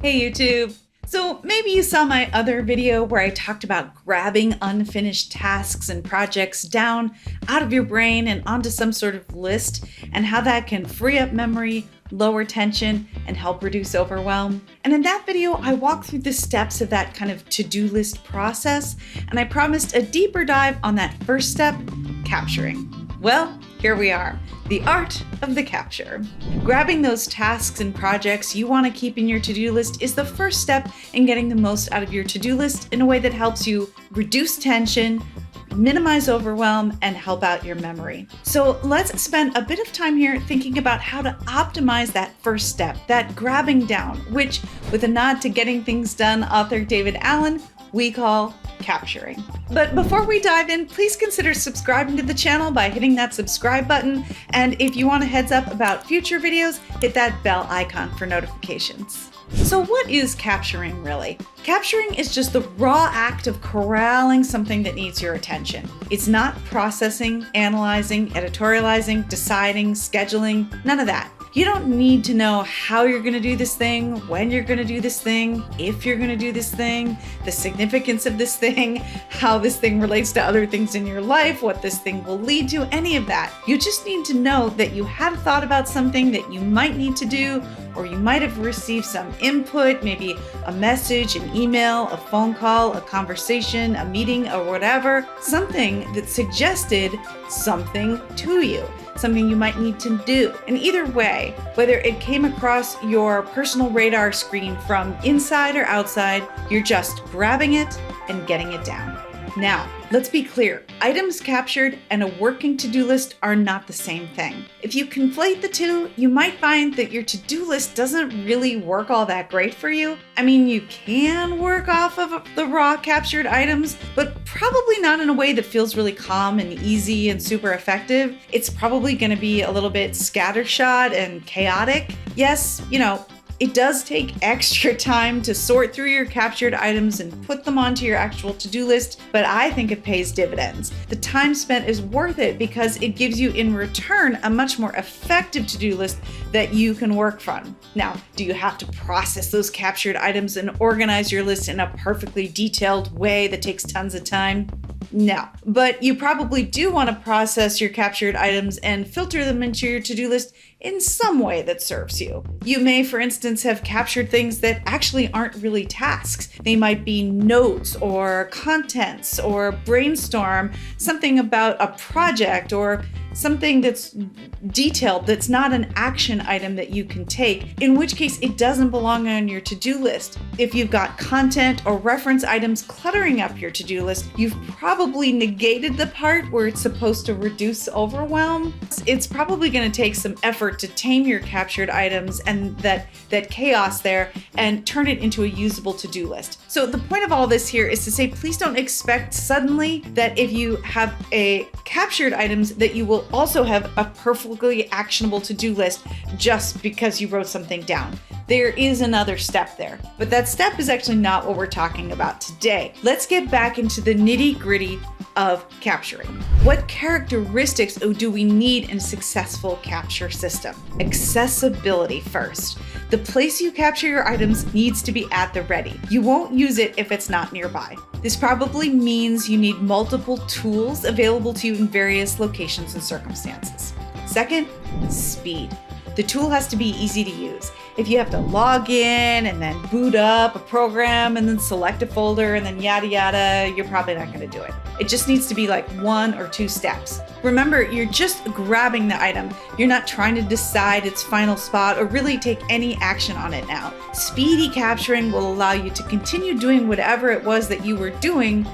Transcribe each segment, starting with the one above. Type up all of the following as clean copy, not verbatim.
Hey YouTube! So maybe you saw my other video where I talked about grabbing unfinished tasks and projects down out of your brain and onto some sort of list, and how that can free up memory, lower tension, and help reduce overwhelm. And in that video, I walked through the steps of that kind of to-do list process, and I promised a deeper dive on that first step, capturing. Well, here we are. The art of the capture. Grabbing those tasks and projects you want to keep in your to-do list is the first step in getting the most out of your to-do list in a way that helps you reduce tension, minimize overwhelm, and help out your memory. So let's spend a bit of time here thinking about how to optimize that first step, that grabbing down, which, with a nod to Getting Things Done author David Allen, we call capturing. But before we dive in, please consider subscribing to the channel by hitting that subscribe button. And if you want a heads up about future videos, hit that bell icon for notifications. So what is capturing really? Capturing is just the raw act of corralling something that needs your attention. It's not processing, analyzing, editorializing, deciding, scheduling, none of that. You don't need to know how you're going to do this thing, when you're going to do this thing, if you're going to do this thing, the significance of this thing, how this thing relates to other things in your life, what this thing will lead to, any of that. You just need to know that you had a thought about something that you might need to do, or you might have received some input, maybe a message, an email, a phone call, a conversation, a meeting, or whatever, something that suggested something to you. Something you might need to do. And either way, whether it came across your personal radar screen from inside or outside, you're just grabbing it and getting it down. Now, let's be clear. Items captured and a working to-do list are not the same thing. If you conflate the two, you might find that your to-do list doesn't really work all that great for you. I mean, you can work off of the raw captured items, but probably not in a way that feels really calm and easy and super effective. It's probably going to be a little bit scattershot and chaotic. Yes, it does take extra time to sort through your captured items and put them onto your actual to-do list, but I think it pays dividends. The time spent is worth it because it gives you in return a much more effective to-do list that you can work from. Now, do you have to process those captured items and organize your list in a perfectly detailed way that takes tons of time? No, but you probably do want to process your captured items and filter them into your to-do list in some way that serves you. You may, for instance, have captured things that actually aren't really tasks. They might be notes or contents or brainstorm, something about a project or something that's detailed that's not an action item that you can take, in which case it doesn't belong on your to-do list. If you've got content or reference items cluttering up your to-do list, you've probably negated the part where it's supposed to reduce overwhelm. It's probably going to take some effort to tame your captured items and that chaos there and turn it into a usable to-do list. So the point of all this here is to say, please don't expect suddenly that if you have a captured items that you will also have a perfectly actionable to-do list just because you wrote something down. There is another step there, but that step is actually not what we're talking about today. Let's get back into the nitty-gritty of capturing. What characteristics do we need in a successful capture system? Accessibility first. The place you capture your items needs to be at the ready. You won't use it if it's not nearby. This probably means you need multiple tools available to you in various locations and circumstances. Second, speed. The tool has to be easy to use. If you have to log in and then boot up a program and then select a folder and then yada yada, you're probably not going to do it. It just needs to be like 1 or 2 steps. Remember, you're just grabbing the item. You're not trying to decide its final spot or really take any action on it now. Speedy capturing will allow you to continue doing whatever it was that you were doing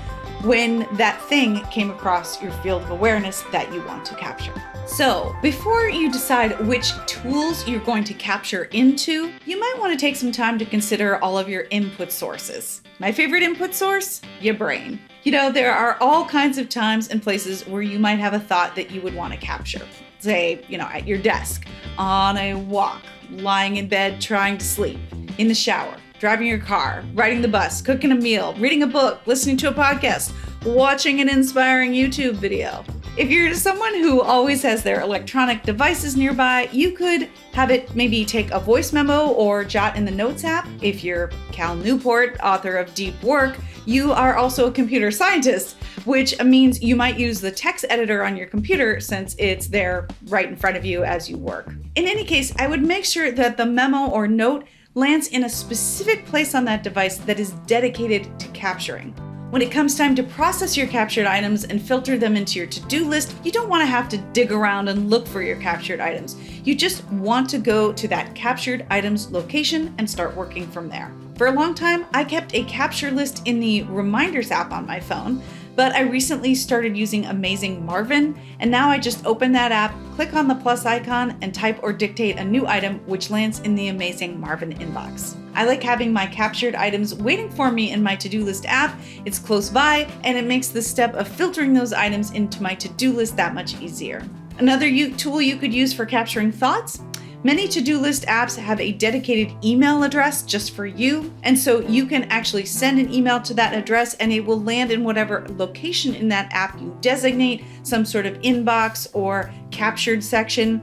when that thing came across your field of awareness that you want to capture. So, before you decide which tools you're going to capture into, you might want to take some time to consider all of your input sources. My favorite input source? Your brain. There are all kinds of times and places where you might have a thought that you would want to capture. Say, at your desk, on a walk, lying in bed trying to sleep, in the shower, driving your car, riding the bus, cooking a meal, reading a book, listening to a podcast, watching an inspiring YouTube video. If you're someone who always has their electronic devices nearby, you could have it maybe take a voice memo or jot in the Notes app. If you're Cal Newport, author of Deep Work, you are also a computer scientist, which means you might use the text editor on your computer since it's there right in front of you as you work. In any case, I would make sure that the memo or note lands in a specific place on that device that is dedicated to capturing. When it comes time to process your captured items and filter them into your to-do list, you don't want to have to dig around and look for your captured items. You just want to go to that captured items location and start working from there. For a long time, I kept a capture list in the Reminders app on my phone, but I recently started using Amazing Marvin, and now I just open that app, click on the plus icon, and type or dictate a new item, which lands in the Amazing Marvin inbox. I like having my captured items waiting for me in my to-do list app. It's close by, and it makes the step of filtering those items into my to-do list that much easier. Another tool you could use for capturing thoughts. Many to-do list apps have a dedicated email address just for you, and so you can actually send an email to that address and it will land in whatever location in that app you designate, some sort of inbox or captured section,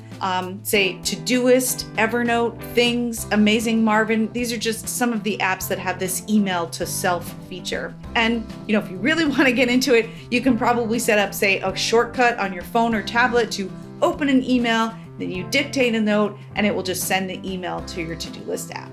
say Todoist, Evernote, Things, Amazing Marvin. These are just some of the apps that have this email to self feature. And if you really want to get into it, you can probably set up, say, a shortcut on your phone or tablet to open an email. Then you dictate a note and it will just send the email to your to-do list app.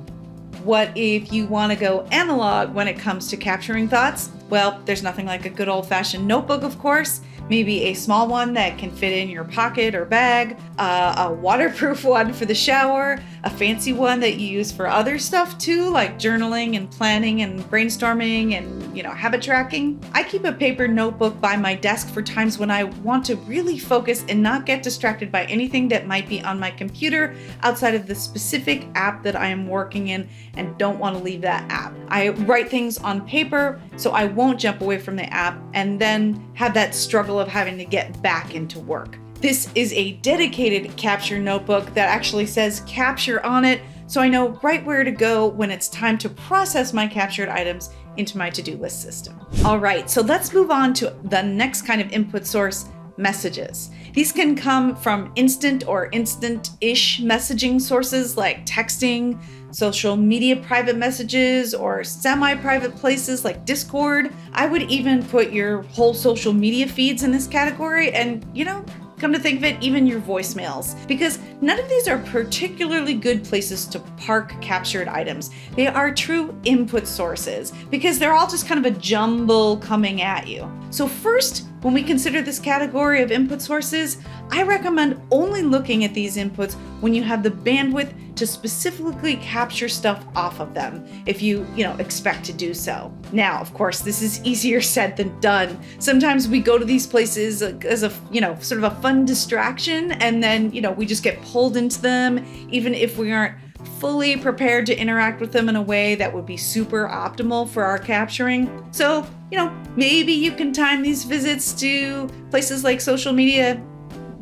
What if you want to go analog when it comes to capturing thoughts? Well, there's nothing like a good old-fashioned notebook, of course. Maybe a small one that can fit in your pocket or bag, a waterproof one for the shower, a fancy one that you use for other stuff too, like journaling and planning and brainstorming and, habit tracking. I keep a paper notebook by my desk for times when I want to really focus and not get distracted by anything that might be on my computer outside of the specific app that I am working in and don't want to leave that app. I write things on paper so I won't jump away from the app and then have that struggle of having to get back into work. This is a dedicated capture notebook that actually says capture on it, so I know right where to go when it's time to process my captured items into my to-do list system. All right, so let's move on to the next kind of input source, messages. These can come from instant or instant-ish messaging sources like texting, social media private messages, or semi-private places like Discord. I would even put your whole social media feeds in this category and, come to think of it, even your voicemails, because none of these are particularly good places to park captured items. They are true input sources because they're all just kind of a jumble coming at you. So first, when we consider this category of input sources, I recommend only looking at these inputs when you have the bandwidth to specifically capture stuff off of them, if you expect to do so. Now, of course, this is easier said than done. Sometimes we go to these places as a, sort of a fun distraction, and then, we just get pulled into them, even if we aren't fully prepared to interact with them in a way that would be super optimal for our capturing. So, maybe you can time these visits to places like social media.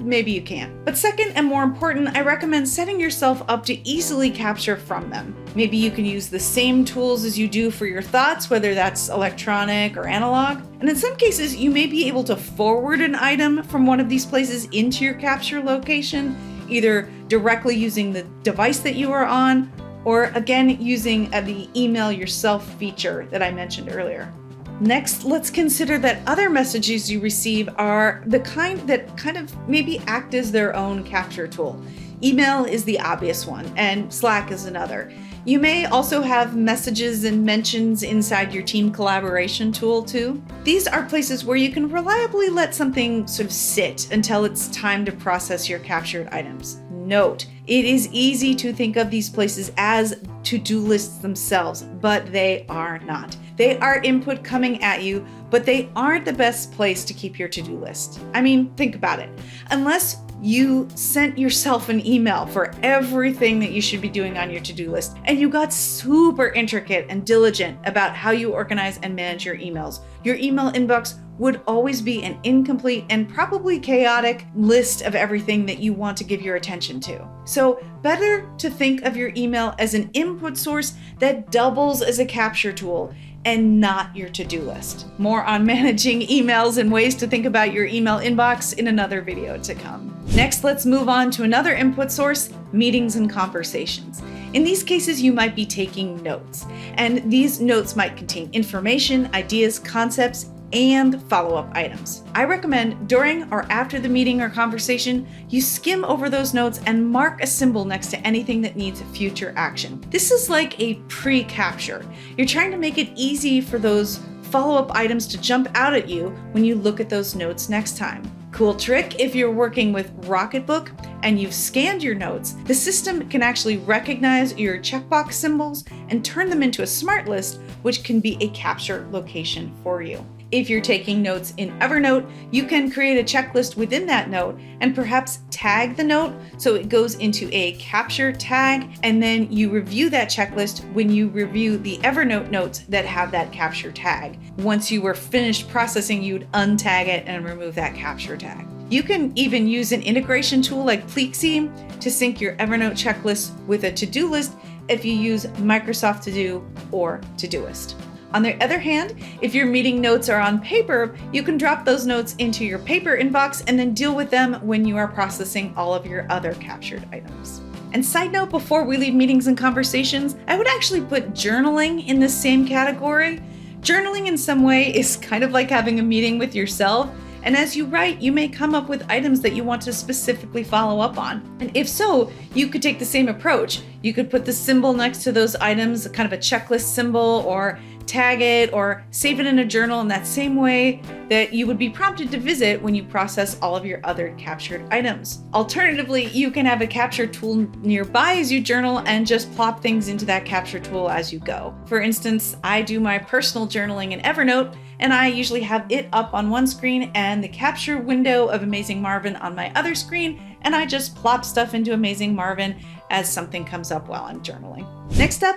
Maybe you can't. But second and more important, I recommend setting yourself up to easily capture from them. Maybe you can use the same tools as you do for your thoughts, whether that's electronic or analog. And in some cases, you may be able to forward an item from one of these places into your capture location, either directly using the device that you are on, or again, using the email yourself feature that I mentioned earlier. Next, let's consider that other messages you receive are the kind that kind of maybe act as their own capture tool. Email is the obvious one, and Slack is another. You may also have messages and mentions inside your team collaboration tool too. These are places where you can reliably let something sort of sit until it's time to process your captured items. Note, it is easy to think of these places as to-do lists themselves, but they are not. They are input coming at you, but they aren't the best place to keep your to-do list. I mean, think about it. Unless you sent yourself an email for everything that you should be doing on your to-do list, and you got super intricate and diligent about how you organize and manage your emails, your email inbox would always be an incomplete and probably chaotic list of everything that you want to give your attention to. So better to think of your email as an input source that doubles as a capture tool and not your to-do list. More on managing emails and ways to think about your email inbox in another video to come. Next, let's move on to another input source, meetings and conversations. In these cases, you might be taking notes, and these notes might contain information, ideas, concepts, and follow-up items. I recommend during or after the meeting or conversation, you skim over those notes and mark a symbol next to anything that needs future action. This is like a pre-capture. You're trying to make it easy for those follow-up items to jump out at you when you look at those notes next time. Cool trick, if you're working with Rocketbook and you've scanned your notes, the system can actually recognize your checkbox symbols and turn them into a smart list, which can be a capture location for you. If you're taking notes in Evernote, you can create a checklist within that note and perhaps tag the note so it goes into a capture tag, and then you review that checklist when you review the Evernote notes that have that capture tag. Once you were finished processing, you'd untag it and remove that capture tag. You can even use an integration tool like Pleaksy to sync your Evernote checklist with a to-do list if you use Microsoft To Do or Todoist. On the other hand, if your meeting notes are on paper, you can drop those notes into your paper inbox and then deal with them when you are processing all of your other captured items. And side note, before we leave meetings and conversations, I would actually put journaling in the same category. Journaling in some way is kind of like having a meeting with yourself. And as you write, you may come up with items that you want to specifically follow up on. And if so, you could take the same approach. You could put the symbol next to those items, kind of a checklist symbol, or tag it or save it in a journal in that same way that you would be prompted to visit when you process all of your other captured items. Alternatively, you can have a capture tool nearby as you journal and just plop things into that capture tool as you go. For instance, I do my personal journaling in Evernote, and I usually have it up on one screen and the capture window of Amazing Marvin on my other screen, and I just plop stuff into Amazing Marvin as something comes up while I'm journaling. Next up,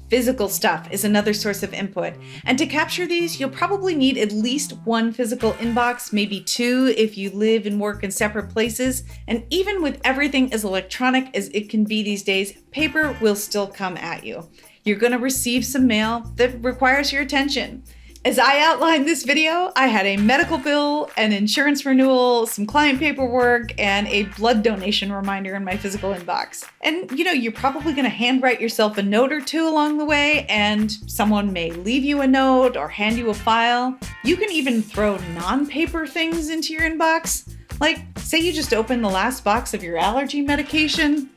physical stuff is another source of input. And to capture these, you'll probably need at least one physical inbox, maybe two if you live and work in separate places. And even with everything as electronic as it can be these days, paper will still come at you. You're going to receive some mail that requires your attention. As I outlined this video, I had a medical bill, an insurance renewal, some client paperwork, and a blood donation reminder in my physical inbox. And you're probably going to handwrite yourself a note or two along the way, and someone may leave you a note or hand you a file. You can even throw non-paper things into your inbox. Like, say you just opened the last box of your allergy medication.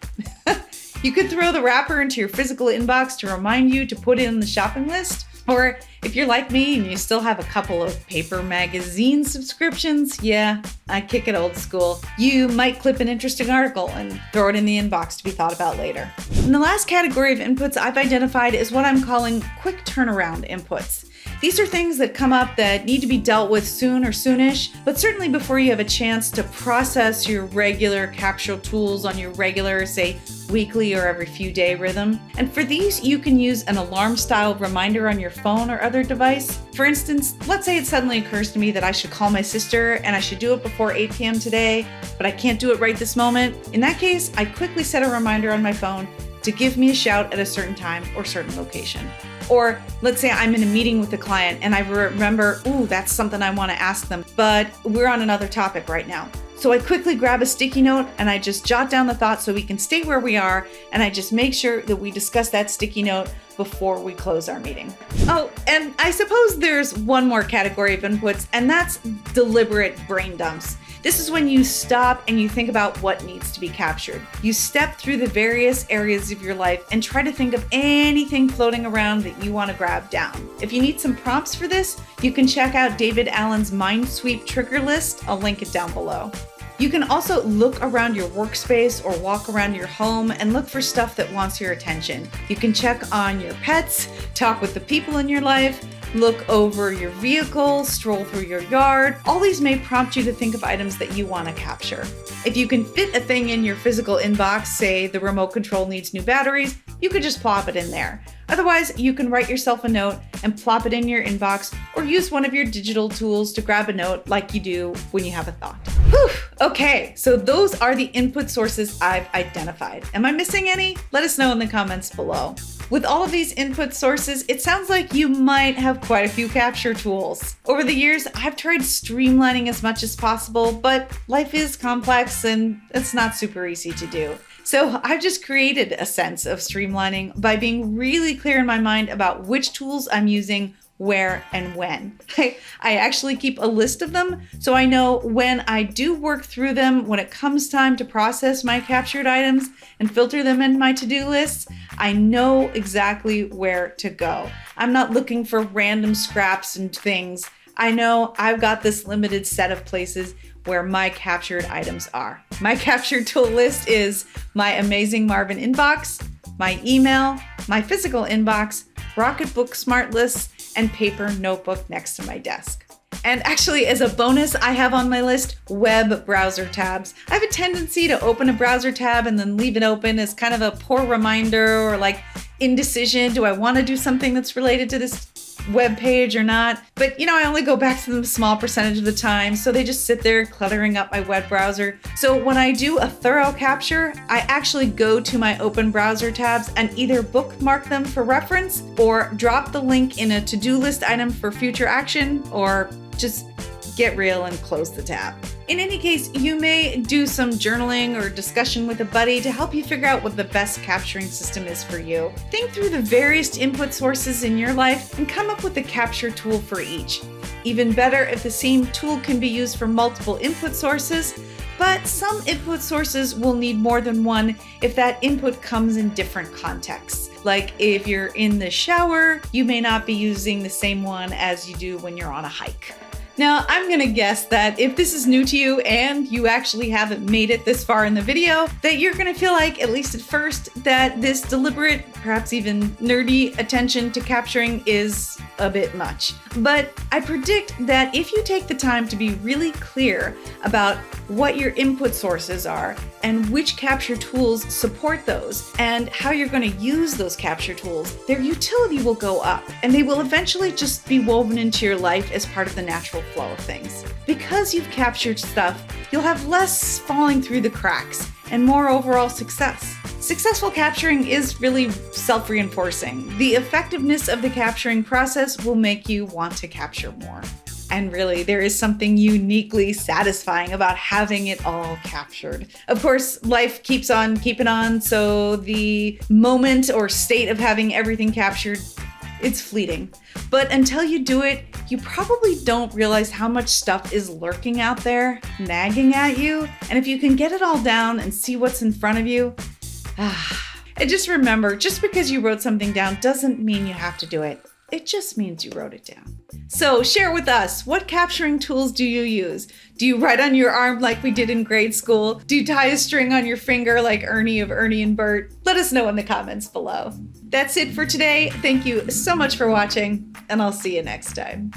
You could throw the wrapper into your physical inbox to remind you to put it in the shopping list. Or if you're like me and you still have a couple of paper magazine subscriptions, yeah, I kick it old school. You might clip an interesting article and throw it in the inbox to be thought about later. And the last category of inputs I've identified is what I'm calling quick turnaround inputs. These are things that come up that need to be dealt with soon or soonish, but certainly before you have a chance to process your regular capture tools on your regular, say, weekly or every few day rhythm. And for these, you can use an alarm-style reminder on your phone or other device. For instance, let's say it suddenly occurs to me that I should call my sister and I should do it before 8 p.m. today, but I can't do it right this moment. In that case, I quickly set a reminder on my phone to give me a shout at a certain time or certain location. Or let's say I'm in a meeting with a client and I remember, that's something I want to ask them, but we're on another topic right now. So I quickly grab a sticky note and I just jot down the thought so we can stay where we are, and I just make sure that we discuss that sticky note before we close our meeting. Oh, and I suppose there's one more category of inputs, and that's deliberate brain dumps. This is when you stop and you think about what needs to be captured. You step through the various areas of your life and try to think of anything floating around that you want to grab down. If you need some prompts for this, you can check out David Allen's Mind Sweep trigger list. I'll link it down below. You can also look around your workspace or walk around your home and look for stuff that wants your attention. You can check on your pets, talk with the people in your life, look over your vehicle, stroll through your yard. All these may prompt you to think of items that you want to capture. If you can fit a thing in your physical inbox, say the remote control needs new batteries, you could just plop it in there. Otherwise, you can write yourself a note and plop it in your inbox, or use one of your digital tools to grab a note like you do when you have a thought. Whew. Okay, so those are the input sources I've identified. Am I missing any? Let us know in the comments below. With all of these input sources, it sounds like you might have quite a few capture tools. Over the years, I've tried streamlining as much as possible, but life is complex and it's not super easy to do. So I've just created a sense of streamlining by being really clear in my mind about which tools I'm using, where, and when. I actually keep a list of them so I know when I do work through them, when it comes time to process my captured items and filter them in my to-do lists, I know exactly where to go. I'm not looking for random scraps and things. I know I've got this limited set of places where my captured items are. My captured tool list is my Amazing Marvin inbox, my email, my physical inbox, Rocketbook Smart Lists, and paper notebook next to my desk. And actually, as a bonus, I have on my list web browser tabs. I have a tendency to open a browser tab and then leave it open as kind of a poor reminder or like indecision. Do I want to do something that's related to this web page or not? But I only go back to them a small percentage of the time, so they just sit there cluttering up my web browser. So when I do a thorough capture, I actually go to my open browser tabs and either bookmark them for reference or drop the link in a to-do list item for future action, or just get real and close the tab. In any case, you may do some journaling or discussion with a buddy to help you figure out what the best capturing system is for you. Think through the various input sources in your life and come up with a capture tool for each. Even better if the same tool can be used for multiple input sources, but some input sources will need more than one if that input comes in different contexts. Like if you're in the shower, you may not be using the same one as you do when you're on a hike. Now, I'm gonna guess that if this is new to you and you actually haven't made it this far in the video, that you're gonna feel like, at least at first, that this deliberate, perhaps even nerdy attention to capturing is a bit much. But I predict that if you take the time to be really clear about what your input sources are and which capture tools support those and how you're going to use those capture tools, their utility will go up and they will eventually just be woven into your life as part of the natural flow of things. Because you've captured stuff, you'll have less falling through the cracks and more overall success. Successful capturing is really self-reinforcing. The effectiveness of the capturing process will make you want to capture more. And really, there is something uniquely satisfying about having it all captured. Of course, life keeps on keeping on, so the moment or state of having everything captured, it's fleeting. But until you do it, you probably don't realize how much stuff is lurking out there, nagging at you. And if you can get it all down and see what's in front of you, and just remember, just because you wrote something down doesn't mean you have to do it. It just means you wrote it down. So share with us, what capturing tools do you use? Do you write on your arm like we did in grade school? Do you tie a string on your finger like Ernie of Ernie and Bert? Let us know in the comments below. That's it for today. Thank you so much for watching, and I'll see you next time.